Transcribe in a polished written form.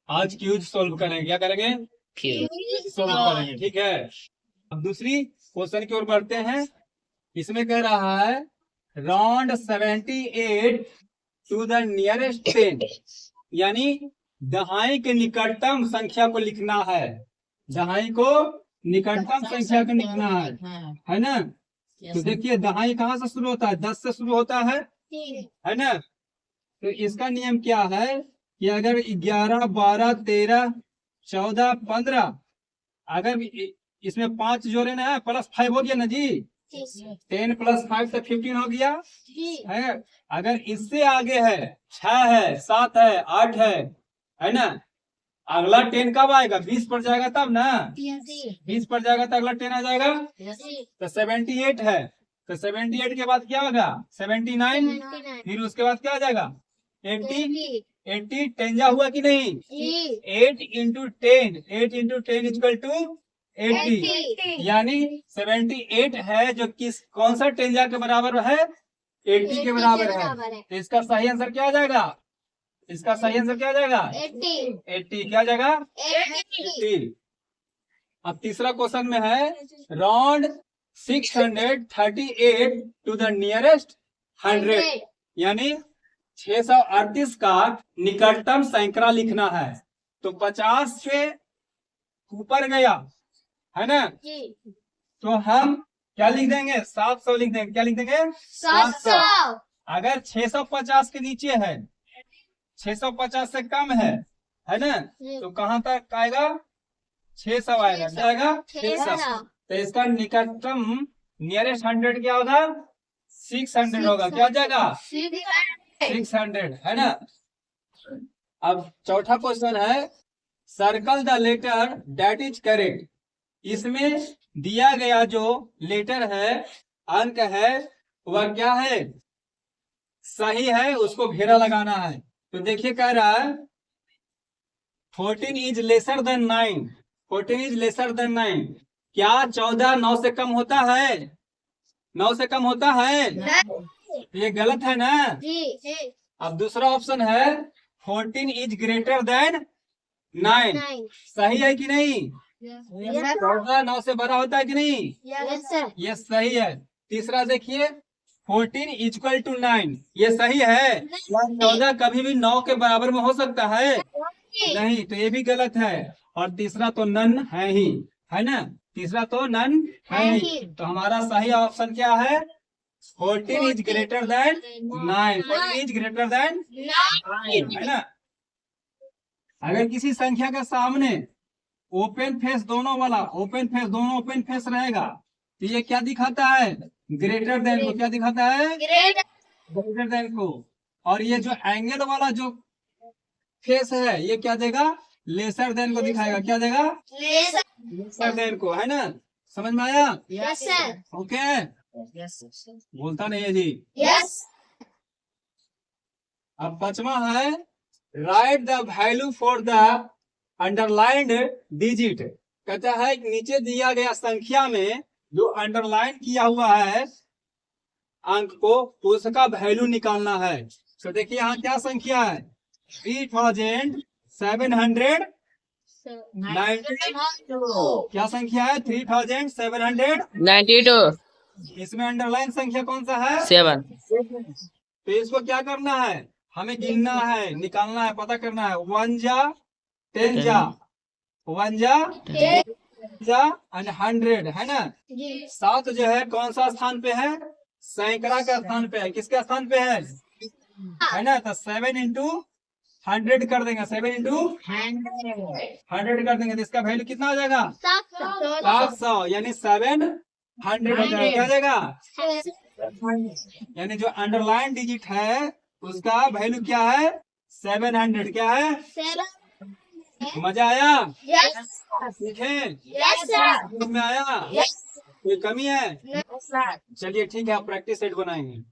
आज cues solve करेंगे। क्या करेंगे? क्यूज सॉल्व करेंगे। ठीक है, अब दूसरी क्वेश्चन की ओर बढ़ते हैं। इसमें कह रहा है राउंड 78 टू द नियरेस्ट 10, यानी दहाई के निकटतम संख्या को लिखना है। दहाई को निकटतम संख्या को लिखना है ना। तो देखिए दहाई कहाँ से शुरू होता है? 10 से शुरू होता है ना। तो इसका नियम क्या है कि अगर 11, 12, 13, 14, 15, अगर इसमें 5 जोड़े ना है, +5 हो गया ना जी। 10 + 5 तो 15 हो गया है। अगर इससे आगे है 6 है, 7 है, 8 है ना। अगला 10 कब आएगा? 20 पर जाएगा तब ना। 20 पर जाएगा तो अगला 10 आ जाएगा। तो 78 है, तो 78 के बाद क्या होगा? 79। फिर उसके बाद क्या आ जाएगा? 80। 80 10 जा हुआ कि नहीं? 8 × 10, 8 × 10 = 80, यानी 78 है जो किस कौन सा 10 जा के बराबर है? 80 के बराबर है। तो इसका सही आंसर क्या आ जाएगा? इसका सही आंसर क्या आ जाएगा? 80। क्या आ जाएगा? 80। अब तीसरा क्वेश्चन में है राउंड 638 टू द नियरेस्ट 100, यानी 638 का निकटतम सैकड़ा लिखना है। तो 50 से ऊपर गया है ना, तो हम क्या लिख देंगे? 700 लिख देंगे। क्या लिख देंगे? 700। अगर 650 के नीचे है, 650 से कम है ना, तो कहाँ तक आएगा? 600 आएगा। क्या आएगा? 600। तो इसका निकटतम नियरेस्ट 100 क्या होगा? 600 होगा। क्या हो जाएगा? 600 है ना। अब चौथा क्वेश्चन है circle the letter that is correct. इसमें दिया गया जो लेटर है, अंक है, वह क्या है? सही है, उसको घेरा लगाना है। तो देखिए कह रहा है 14 is lesser than 9। 14 is lesser than 9। क्या 14 9 से कम होता है? 9 से कम होता है? ये गलत है ना। अब दूसरा ऑप्शन है 14 इज ग्रेटर देन 9। सही है कि नहीं? 14 9 से बड़ा होता है कि नहीं? ये सही है। तीसरा देखिए 14 = 9, ये सही है। 14 कभी भी 9 के बराबर में हो सकता है? नहीं, तो ये भी गलत है। और तीसरा तो नन है ही, है ना। तीसरा तो नन है ही। तो हमारा सही ऑप्शन क्या है? 14 is greater than 9। 14 is greater than 9 है ना। अगर किसी संख्या के सामने ओपन फेस दोनों वाला, ओपन फेस दोनों ओपन फेस रहेगा, तो ये क्या दिखाता है? ग्रेटर देन को। क्या दिखाता है? ग्रेटर देन को। और ये जो एंगल वाला जो फेस है, ये क्या देगा? लेसर देन को दिखाएगा। क्या देगा? लेसर देन को, है ना। समझ में आया? Yes sir. ओके, बोलता नहीं है जी। यस। अब पांचवा है right the value for the underlined digit. कहता है नीचे दिया गया संख्या में जो अंडरलाइन किया हुआ है अंक को, उसका वैल्यू निकालना है। तो देखिए यहाँ क्या संख्या है? 3792। क्या संख्या है? 3792। इसमें अंडरलाइन संख्या कौन सा है? 7। तो इसको क्या करना है? हमें गिनना है, निकालना है, पता करना है। 1 जा 10 जा, 1 जा 10 जा 100, है ना। 7 जो है कौन सा स्थान पे है? सैकड़ा का स्थान पे है। किसके स्थान पे है ना। तो 7 × 100 कर देंगे। 7 × 100 कर देंगे तो इसका वैल्यू कितना हो जाएगा? 700, यानी 700 हो जाएगा। क्या हो जाएगा? यानी जो अंडरलाइन डिजिट है उसका वैल्यू क्या है? 700। क्या है? मजा आया? ठीक है। में आया? कोई कमी है? चलिए ठीक है, आप प्रैक्टिस सेट बनाएंगे।